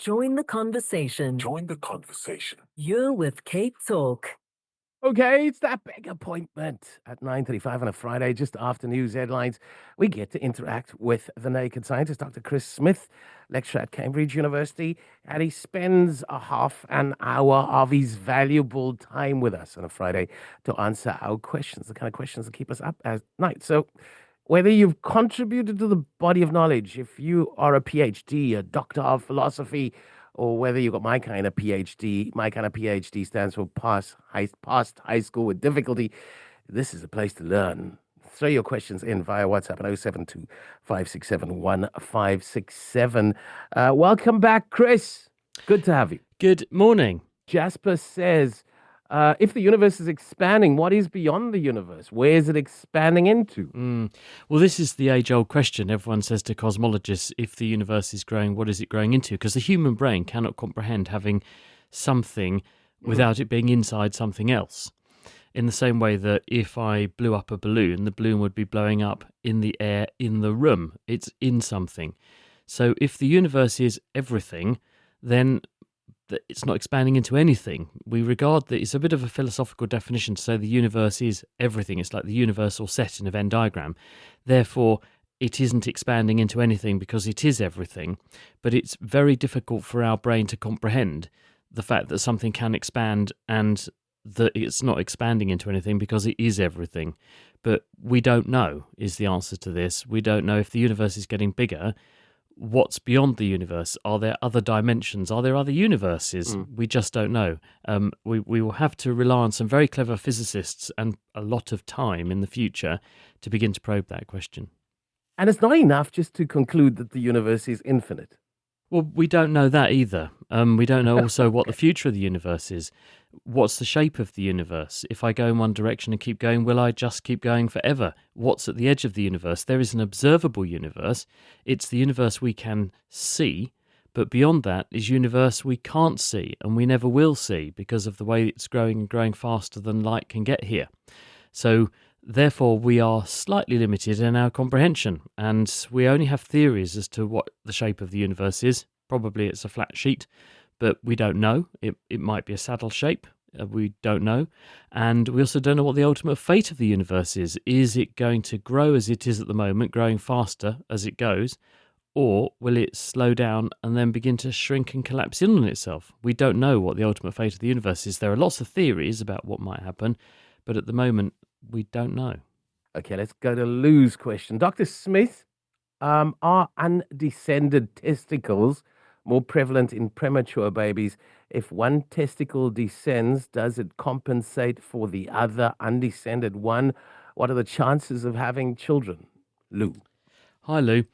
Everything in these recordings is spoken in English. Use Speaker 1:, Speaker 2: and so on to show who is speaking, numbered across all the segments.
Speaker 1: Join the conversation.
Speaker 2: Join the conversation.
Speaker 1: You're with Cape Talk.
Speaker 3: Okay, it's that big appointment at 9:35 on a Friday, just after news headlines. We get to interact with the naked scientist, Dr. Chris Smith, lecturer at Cambridge University, and he spends a half an hour of his valuable time with us on a Friday to answer our questions, the kind of questions that keep us up at night. So, whether you've contributed to the body of knowledge, if you are a PhD, a doctor of philosophy, or whether you got my kind of PhD. My kind of PhD stands for past high school with difficulty. This is a place to learn. Throw your questions in via WhatsApp at 072 567 1567. Welcome back, Chris. Good to have you.
Speaker 4: Good morning.
Speaker 3: Jasper says, if the universe is expanding, what is beyond the universe? Where is it expanding into?
Speaker 4: Well, this is the age-old question. Everyone says to cosmologists, if the universe is growing, what is it growing into? Because the human brain cannot comprehend having something without it being inside something else. In the same way that if I blew up a balloon, the balloon would be blowing up in the air in the room. It's in something. So if the universe is everything, then it's not expanding into anything. We regard that it's a bit of a philosophical definition to say the universe is everything. It's like the universal set in a Venn diagram. Therefore, it isn't expanding into anything because it is everything. But it's very difficult for our brain to comprehend the fact that something can expand and that it's not expanding into anything because it is everything. But we don't know is the answer to this. We don't know if the universe is getting bigger. What's beyond the universe? Are there other dimensions? Are there other universes? We just don't know. We will have to rely on some very clever physicists and a lot of time in the future to begin to probe that question.
Speaker 3: And it's not enough just to conclude that the universe is infinite.
Speaker 4: Well, we don't know that either. We don't know also what the future of the universe is. What's the shape of the universe? If I go in one direction and keep going, will I just keep going forever? What's at the edge of the universe? There is an observable universe. It's the universe we can see, but beyond that is universe we can't see and we never will see because of the way it's growing and growing faster than light can get here. So therefore, we are slightly limited in our comprehension, and we only have theories as to what the shape of the universe is. Probably it's a flat sheet, but we don't know. It might be a saddle shape. We don't know. And we also don't know what the ultimate fate of the universe is. Is it going to grow as it is at the moment, growing faster as it goes, or will it slow down and then begin to shrink and collapse in on itself? We don't know what the ultimate fate of the universe is. There are lots of theories about what might happen, but at the moment, we don't know.
Speaker 3: Okay, let's go to Lou's question. Dr. Smith, are undescended testicles more prevalent in premature babies? If one testicle descends, does it compensate for the other undescended one? What are the chances of having children? Lou.
Speaker 4: Hi, Lou.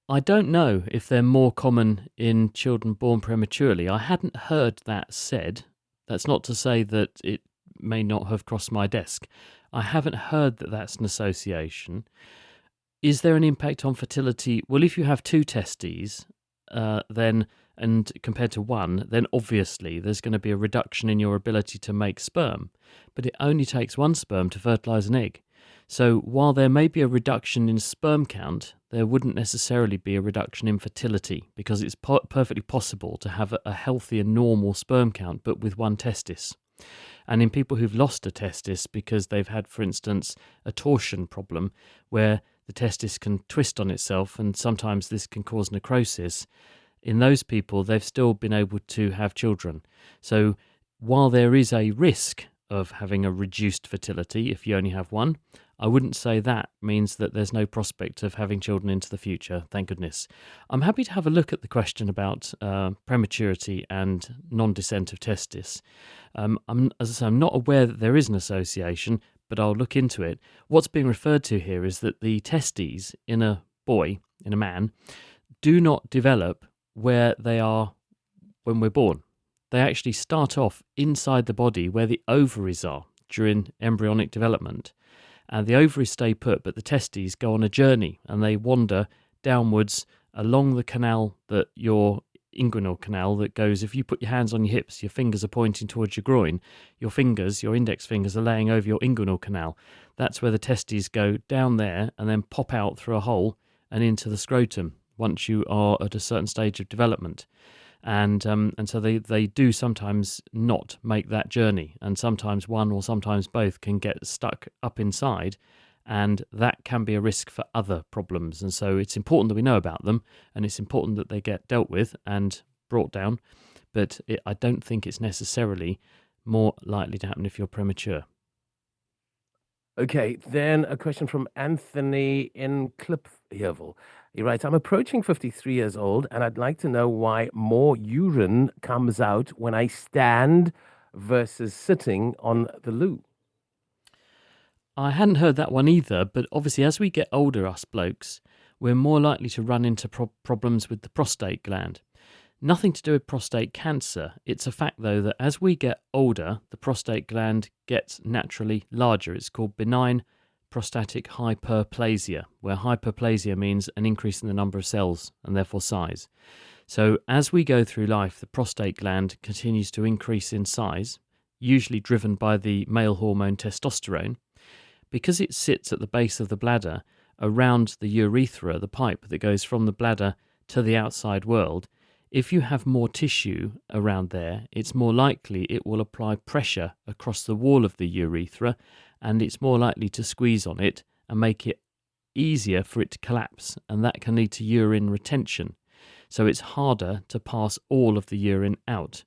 Speaker 4: I don't know if they're more common in children born prematurely. I hadn't heard that said. That's not to say that it may not have crossed my desk. I haven't heard that that's an association. Is there an impact on fertility? Well, if you have two testes, then and compared to one, then obviously there's going to be a reduction in your ability to make sperm. But it only takes one sperm to fertilize an egg. So while there may be a reduction in sperm count, there wouldn't necessarily be a reduction in fertility because it's perfectly possible to have a healthy and normal sperm count, but with one testis. And in people who've lost a testis because they've had, for instance, a torsion problem where the testis can twist on itself and sometimes this can cause necrosis, in those people, they've still been able to have children. So while there is a risk of having a reduced fertility if you only have one, I wouldn't say that means that there's no prospect of having children into the future, thank goodness. I'm happy to have a look at the question about prematurity and non-descent of testis. As I say, I'm not aware that there is an association, but I'll look into it. What's being referred to here is that the testes in a boy, in a man, do not develop where they are when we're born. They actually start off inside the body where the ovaries are during embryonic development. And the ovaries stay put, but the testes go on a journey and they wander downwards along the canal that your inguinal canal that goes, if you put your hands on your hips, your fingers are pointing towards your groin, your fingers, your index fingers are laying over your inguinal canal. That's where the testes go down there and then pop out through a hole and into the scrotum once you are at a certain stage of development. and so they do sometimes not make that journey, and sometimes one or sometimes both can get stuck up inside, and that can be a risk for other problems. And so it's important that we know about them, and it's important that they get dealt with and brought down, but I don't think it's necessarily more likely to happen if you're premature.
Speaker 3: Okay, then a question from Anthony in Klipheuvel. He writes, I'm approaching 53 years old, and I'd like to know why more urine comes out when I stand versus sitting on the loo.
Speaker 4: I hadn't heard that one either, but obviously as we get older, us blokes, we're more likely to run into problems with the prostate gland. Nothing to do with prostate cancer. It's a fact, though, that as we get older, the prostate gland gets naturally larger. It's called benign prostatic hyperplasia, where hyperplasia means an increase in the number of cells and therefore size. So as we go through life, the prostate gland continues to increase in size, usually driven by the male hormone testosterone. Because it sits at the base of the bladder, around the urethra, the pipe that goes from the bladder to the outside world, if you have more tissue around there, it's more likely it will apply pressure across the wall of the urethra, and it's more likely to squeeze on it and make it easier for it to collapse, and that can lead to urine retention. So it's harder to pass all of the urine out.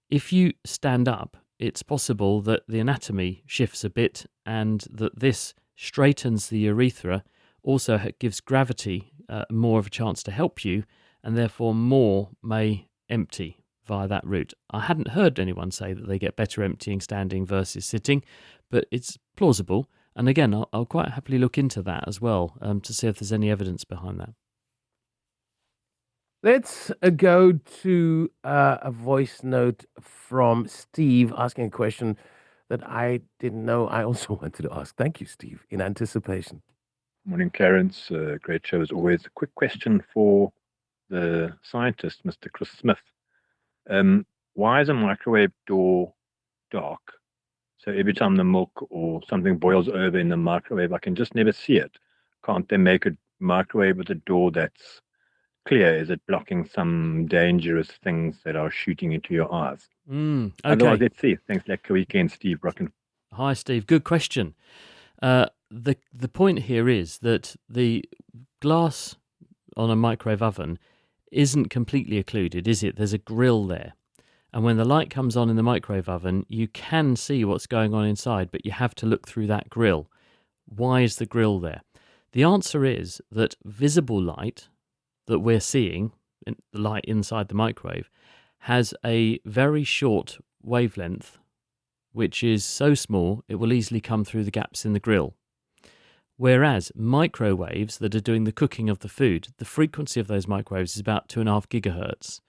Speaker 4: If you stand up, it's possible that the anatomy shifts a bit and that this straightens the urethra, also gives gravity more of a chance to help you, and therefore more may empty via that route. I hadn't heard anyone say that they get better emptying standing versus sitting, but it's plausible. And again, I'll quite happily look into that as well to see if there's any evidence behind that.
Speaker 3: Let's go to a voice note from Steve asking a question that I didn't know I also wanted to ask. Thank you, Steve, in anticipation.
Speaker 2: Morning, Clarence. Great show as always. A quick question for the scientist, Mr. Chris Smith. Why is a microwave door dark? So every time the milk or something boils over in the microwave, I can just never see it. Can't they make a microwave with a door that's clear? Is it blocking some dangerous things that are shooting into your eyes?
Speaker 4: Okay.
Speaker 2: Otherwise, let's see. Thanks, Lekker Weekend, Steve Rockin.
Speaker 4: Hi, Steve. Good question. The point here is that the glass on a microwave oven isn't completely occluded, is it? There's a grill there. And when the light comes on in the microwave oven, you can see what's going on inside, but you have to look through that grill. Why is the grill there? The answer is that visible light that we're seeing, the light inside the microwave, has a very short wavelength, which is so small it will easily come through the gaps in the grill. Whereas microwaves that are doing the cooking of the food, the frequency of those microwaves is about 2.5 gigahertz.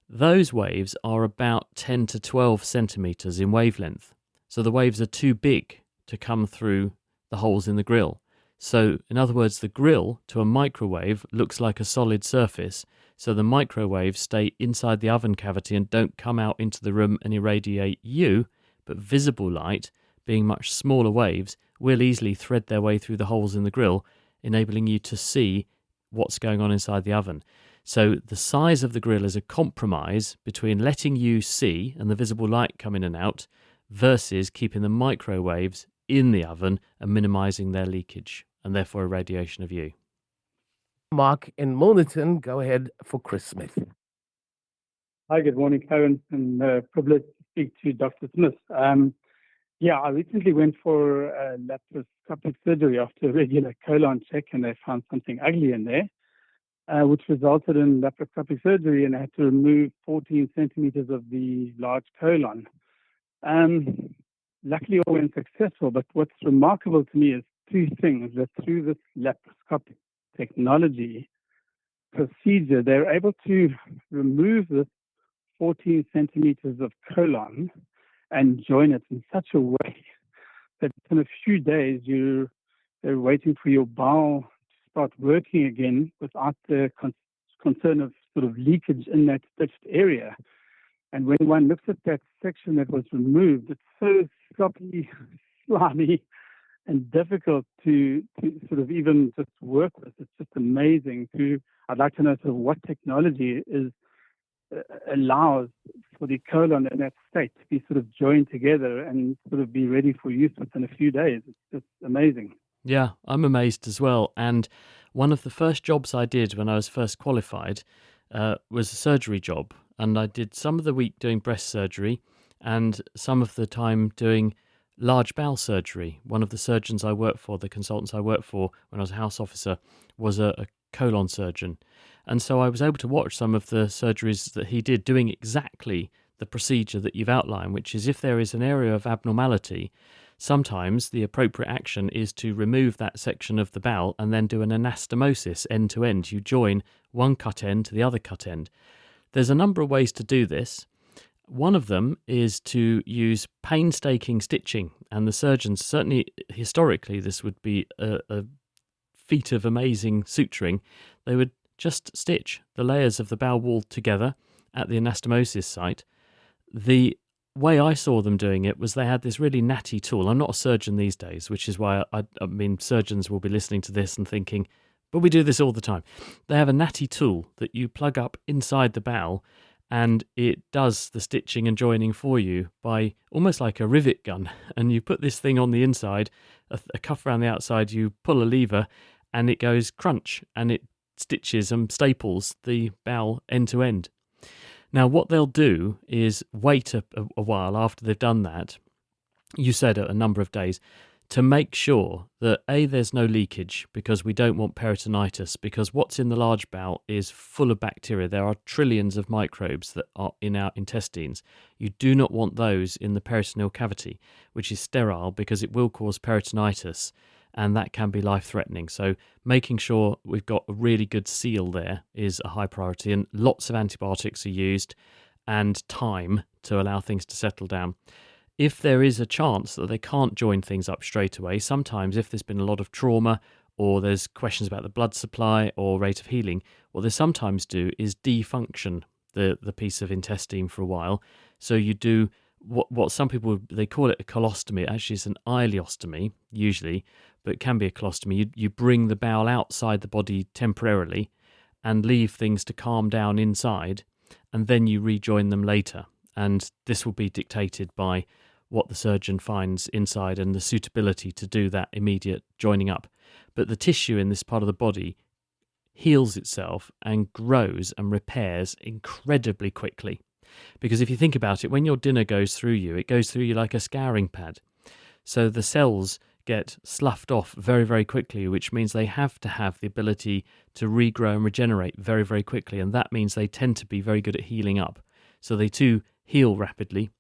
Speaker 4: Those waves are about 10 to 12 centimeters in wavelength. So the waves are too big to come through the holes in the grill. So in other words, the grill to a microwave looks like a solid surface. So the microwaves stay inside the oven cavity and don't come out into the room and irradiate you, but visible light, being much smaller waves, will easily thread their way through the holes in the grill, enabling you to see what's going on inside the oven. So the size of the grill is a compromise between letting you see and the visible light come in and out versus keeping the microwaves in the oven and minimizing their leakage and therefore irradiation of you.
Speaker 3: Mark in Milnerton, go ahead for Chris Smith.
Speaker 5: Hi, good morning, Karen, and privileged to speak to Dr. Smith. I recently went for laparoscopic surgery after a regular colon check, and they found something ugly in there, which resulted in laparoscopic surgery, and I had to remove 14 centimeters of the large colon. Luckily, all went successful, but what's remarkable to me is two things: that through this laparoscopic technology procedure, they're able to remove this 14 centimeters of colon and join it in such a way that in a few days they're waiting for your bowel to start working again without the concern of sort of leakage in that stitched area. And when one looks at that section that was removed, it's so sloppy, slimy, and difficult to sort of even just work with. It's just amazing. I'd like to know sort of what technology is allows for the colon in that state to be sort of joined together and sort of be ready for use within a few days. It's amazing.
Speaker 4: Yeah, I'm amazed as well. And one of the first jobs I did when I was first qualified was a surgery job. And I did some of the week doing breast surgery and some of the time doing large bowel surgery. One of the surgeons I worked for, the consultants I worked for when I was a house officer, was a colon surgeon. And so I was able to watch some of the surgeries that he did doing exactly the procedure that you've outlined, which is if there is an area of abnormality, sometimes the appropriate action is to remove that section of the bowel and then do an anastomosis end to end. You join one cut end to the other cut end. There's a number of ways to do this. One of them is to use painstaking stitching, and the surgeons, certainly historically, this would be a feat of amazing suturing. They would just stitch the layers of the bowel wall together at the anastomosis site. The way I saw them doing it was they had this really natty tool. I'm not a surgeon these days, which is why I mean surgeons will be listening to this and thinking, but we do this all the time. They have a natty tool that you plug up inside the bowel, and it does the stitching and joining for you by almost like a rivet gun. And you put this thing on the inside, a cuff around the outside, you pull a lever, and it goes crunch, and it stitches and staples the bowel end to end. Now, what they'll do is wait a while after they've done that, you said a number of days, to make sure that A, there's no leakage, because we don't want peritonitis, because what's in the large bowel is full of bacteria. There are trillions of microbes that are in our intestines. You do not want those in the peritoneal cavity, which is sterile because it will cause peritonitis, and that can be life-threatening. So making sure we've got a really good seal there is a high priority, and lots of antibiotics are used and time to allow things to settle down. If there is a chance that they can't join things up straight away, sometimes if there's been a lot of trauma or there's questions about the blood supply or rate of healing, what they sometimes do is defunction the piece of intestine for a while. So you do what some people, they call it a colostomy. Actually, it's an ileostomy, usually, but it can be a colostomy. You bring the bowel outside the body temporarily and leave things to calm down inside, and then you rejoin them later. And this will be dictated by what the surgeon finds inside and the suitability to do that immediate joining up. But the tissue in this part of the body heals itself and grows and repairs incredibly quickly. Because if you think about it, when your dinner goes through you, it goes through you like a scouring pad. So the cells get sloughed off very, very quickly, which means they have to have the ability to regrow and regenerate very, very quickly. And that means they tend to be very good at healing up. So they too heal rapidly.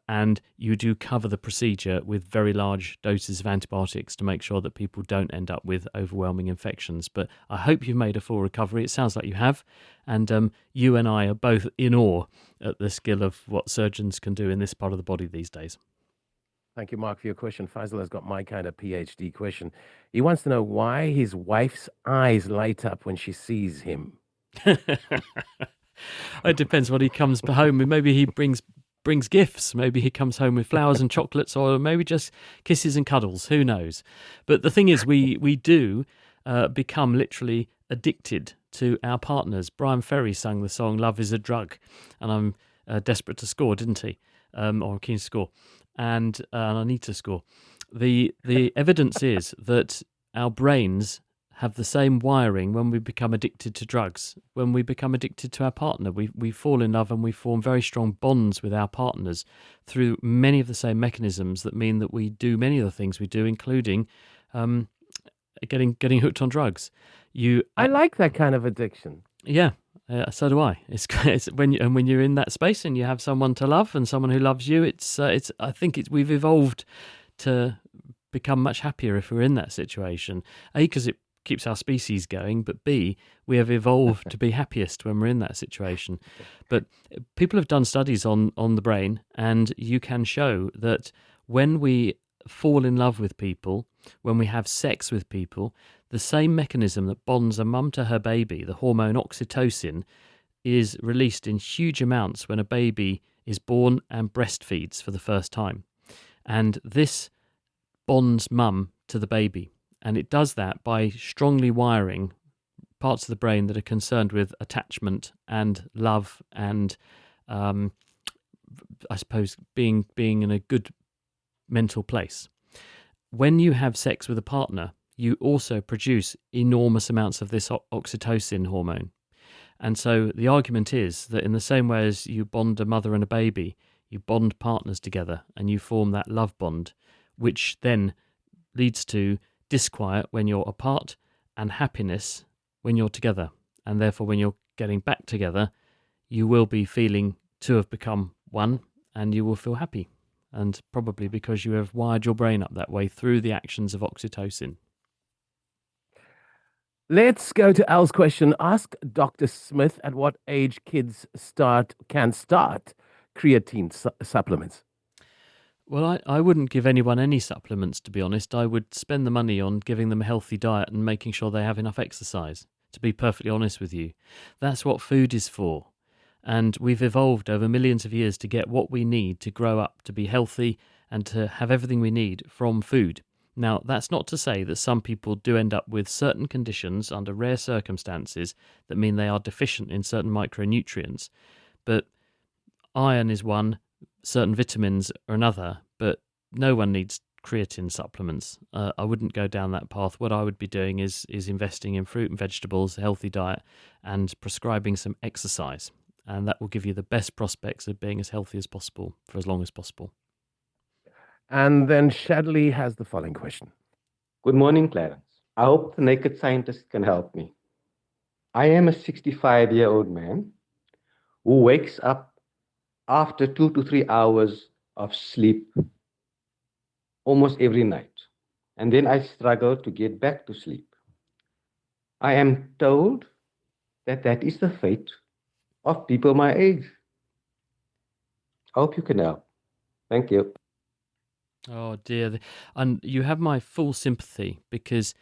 Speaker 4: And you do cover the procedure with very large doses of antibiotics to make sure that people don't end up with overwhelming infections. But I hope you've made a full recovery. It sounds like you have. And you and I are both in awe at the skill of what surgeons can do in this part of the body these days.
Speaker 3: Thank you, Mark, for your question. Faisal has got my kind of PhD question. He wants to know why his wife's eyes light up when she sees him.
Speaker 4: It depends what he comes home with. Maybe he brings gifts. Maybe he comes home with flowers and chocolates, or maybe just kisses and cuddles. Who knows? But the thing is, we do become literally addicted to our partners. Brian Ferry sang the song "Love Is a Drug," and I'm desperate to score, didn't he? Or keen to score, and I need to score. The evidence is that our brains have the same wiring when we become addicted to drugs. When we become addicted to our partner, we fall in love and we form very strong bonds with our partners through many of the same mechanisms that mean that we do many of the things we do, including getting hooked on drugs.
Speaker 3: I like that kind of addiction.
Speaker 4: Yeah, so do I. It's when you're in that space and you have someone to love and someone who loves you. I think we've evolved to become much happier if we're in that situation. A, because it keeps our species going, but B, we have evolved to be happiest when we're in that situation. But people have done studies on the brain, and you can show that when we fall in love with people, when we have sex with people, the same mechanism that bonds a mum to her baby, the hormone oxytocin, is released in huge amounts when a baby is born and breastfeeds for the first time. And this bonds mum to the baby. And it does that by strongly wiring parts of the brain that are concerned with attachment and love and, I suppose, being in a good mental place. When you have sex with a partner, you also produce enormous amounts of this oxytocin hormone. And so the argument is that in the same way as you bond a mother and a baby, you bond partners together and you form that love bond, which then leads to disquiet when you're apart and happiness when you're together. And therefore, when you're getting back together, you will be feeling to have become one and you will feel happy. And probably because you have wired your brain up that way through the actions of oxytocin.
Speaker 3: Let's go to Al's question. Ask Dr. Smith at what age kids can start creatine supplements.
Speaker 4: Well, I wouldn't give anyone any supplements, to be honest. I would spend the money on giving them a healthy diet and making sure they have enough exercise, to be perfectly honest with you. That's what food is for. And we've evolved over millions of years to get what we need to grow up, to be healthy and to have everything we need from food. Now, that's not to say that some people do end up with certain conditions under rare circumstances that mean they are deficient in certain micronutrients. But iron is one, certain vitamins are another, but no one needs creatine supplements. I wouldn't go down that path. What I would be doing is investing in fruit and vegetables, a healthy diet, and prescribing some exercise. And that will give you the best prospects of being as healthy as possible for as long as possible.
Speaker 3: And then Shadley has the following question.
Speaker 6: Good morning, Clarence. I hope the Naked Scientist can help me. I am a 65-year-old man who wakes up after 2 to 3 hours of sleep almost every night, and then I struggle to get back to sleep. I am told that that is the fate of people my age. I hope you can help. Thank you.
Speaker 4: Oh dear. And you have my full sympathy, because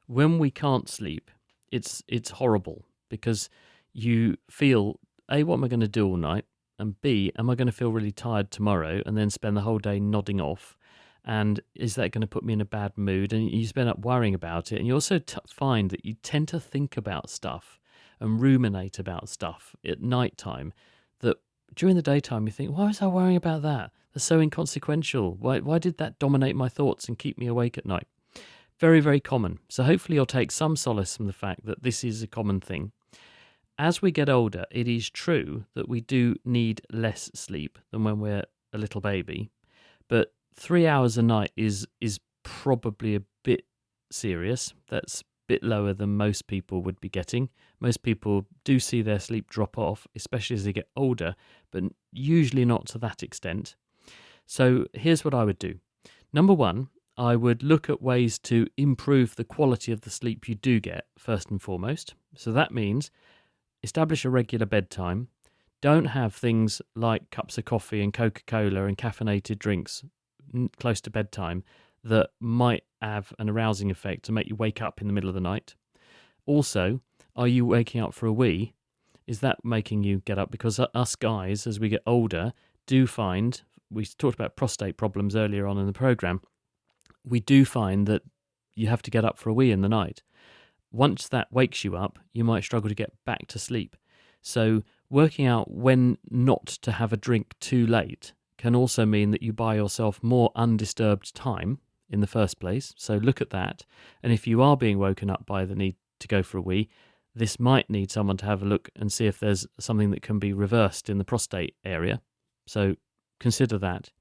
Speaker 4: when we can't sleep, it's horrible, because you feel, A, what am I going to do all night? And B, am I going to feel really tired tomorrow and then spend the whole day nodding off? And is that going to put me in a bad mood? And you spend up worrying about it. And you also find that you tend to think about stuff and ruminate about stuff at night time that during the daytime you think, why was I worrying about that? That's so inconsequential. Why did that dominate my thoughts and keep me awake at night? Very, very common. So hopefully you'll take some solace from the fact that this is a common thing. As we get older, it is true that we do need less sleep than when we're a little baby. But 3 hours a night is probably a bit serious. That's a bit lower than most people would be getting. Most people do see their sleep drop off, especially as they get older, but usually not to that extent. So here's what I would do. Number one, I would look at ways to improve the quality of the sleep you do get, first and foremost. So that means establish a regular bedtime. Don't have things like cups of coffee and Coca-Cola and caffeinated drinks close to bedtime that might have an arousing effect to make you wake up in the middle of the night. Also, are you waking up for a wee? Is that making you get up? Because us guys, as we get older, do find, we talked about prostate problems earlier on in the program, we do find that you have to get up for a wee in the night. Once that wakes you up, you might struggle to get back to sleep. So working out when not to have a drink too late can also mean that you buy yourself more undisturbed time in the first place. So look at that. And if you are being woken up by the need to go for a wee, this might need someone to have a look and see if there's something that can be reversed in the prostate area. So consider that.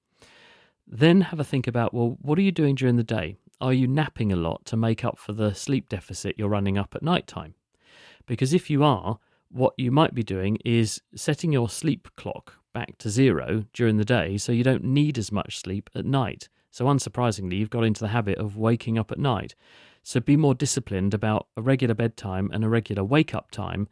Speaker 4: Then have a think about, well, what are you doing during the day? Are you napping a lot to make up for the sleep deficit you're running up at night time? Because if you are, what you might be doing is setting your sleep clock back to 0 during the day so you don't need as much sleep at night. So unsurprisingly, you've got into the habit of waking up at night. So be more disciplined about a regular bedtime and a regular wake-up time,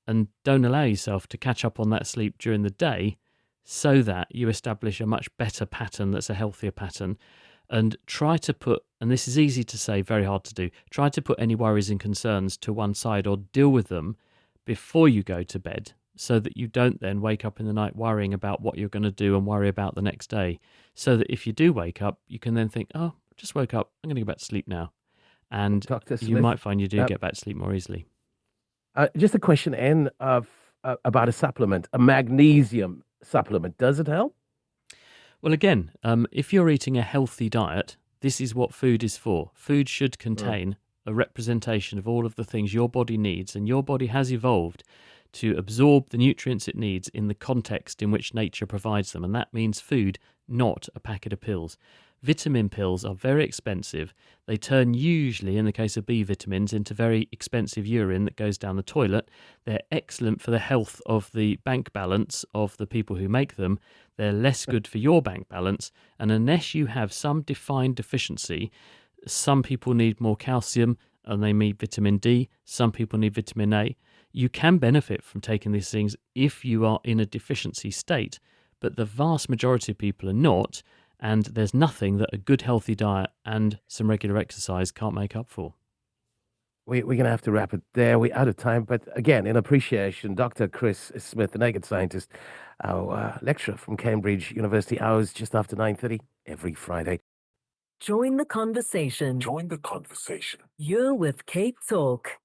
Speaker 4: and don't allow yourself to catch up on that sleep during the day, so that you establish a much better pattern that's a healthier pattern. And try to put, and this is easy to say, very hard to do, try to put any worries and concerns to one side or deal with them before you go to bed, so that you don't then wake up in the night worrying about what you're going to do and worry about the next day. So that if you do wake up, you can then think, oh, just woke up, I'm going to go back to sleep now. And
Speaker 3: Dr.
Speaker 4: you
Speaker 3: Smith,
Speaker 4: might find you do get back to sleep more easily.
Speaker 3: Just a question, N, about a supplement, a magnesium supplement. Does it help?
Speaker 4: Well, again, if you're eating a healthy diet, this is what food is for. Food should contain a representation of all of the things your body needs, and your body has evolved to absorb the nutrients it needs in the context in which nature provides them, and that means food, not a packet of pills. Vitamin pills are very expensive. They turn, usually in the case of B vitamins, into very expensive urine that goes down the toilet. They're excellent for the health of the bank balance of the people who make them. They're less good for your bank balance, and unless you have some defined deficiency, some people need more calcium and they need vitamin D, some people need vitamin A. You can benefit from taking these things if you are in a deficiency state, but the vast majority of people are not, and there's nothing that a good healthy diet and some regular exercise can't make up for.
Speaker 3: We're going to have to wrap it there. We're out of time. But again, in appreciation, Dr. Chris Smith, the Naked Scientist, our lecturer from Cambridge University, hours just after 9:30 every Friday.
Speaker 1: Join the conversation.
Speaker 7: Join the conversation.
Speaker 1: You're with Cape Talk.